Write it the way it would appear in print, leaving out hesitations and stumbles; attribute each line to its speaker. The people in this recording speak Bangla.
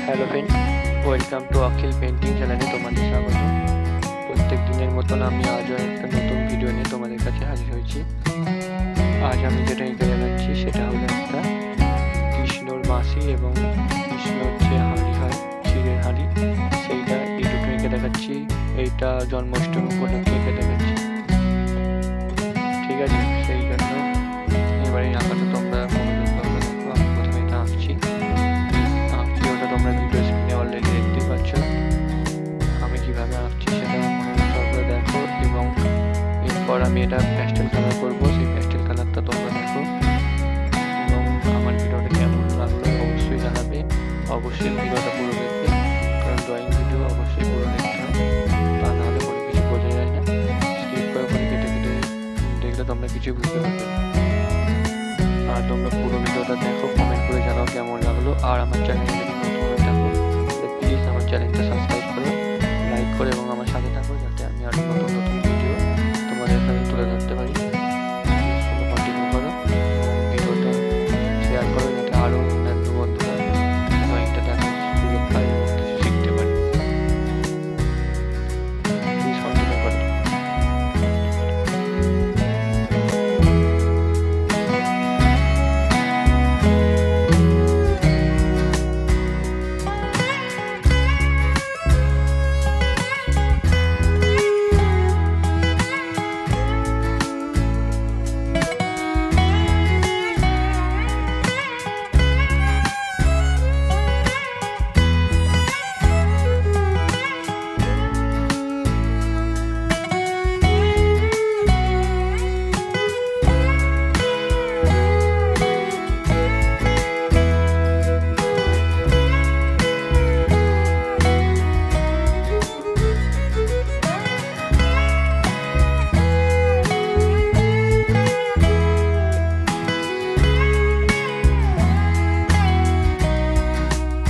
Speaker 1: Hello friend, welcome to Akhil painting চ্যানেলে তোমাদের স্বাগত। প্রত্যেক দিনের মতন আমি আজও একটা নতুন ভিডিও নিয়ে তোমাদের কাছে হাজির হয়েছি। আজ আমি যেটা এঁকে দেখাচ্ছি সেটা হলো একটা কৃষ্ণর বাঁশি এবং কৃষ্ণর যে হাঁড়ি হয়, ক্ষীরের হাঁড়ি, সেইটা এই দুটো এঁকে দেখাচ্ছি। এইটা জন্মাষ্টমী উপলক্ষে এঁকে দেখাচ্ছি, ঠিক আছে? সেই জন্য এবারে এই আঁকাটা তোমরা মনোযোগ সহকারে দেখো। আমি প্রথমে এটা আঁকছি ওটা তোমরা ভিডিও স্ক্রিনে অলরেডি দেখতেই পাচ্ছ। আমি কিভাবে আঁকছি সেটা মনোযোগ সহকারে দেখো, এবং এরপর আমি এটা প্যাস্টেল কালার করবো। সেই প্যাস্টেল কালারটা তোমরা দেখো, এবং আমার ভিডিওটা কেমন লাগলো অবশ্যই জানাবে। অবশ্যই ভিডিওটা পুরো দেখবে, কারণ ড্রয়িং ভিডিও অবশ্যই পুরো দেখতে হয়, তা নাহলে কোনো কিছু বোঝা যায় না। স্কিপ করে কেটে কেটে দেখলে তোমরা কিছু বুঝতে পারবে না। আর তোমরা পুরো ভিডিওটা দেখো, কমেন্ট করে জানাও কেমন লাগলো। আর আমার চ্যানেলে যদি নতুন হয়ে থাকো তাহলে প্লিজ আমার চ্যানেলটা সাবস্ক্রাইব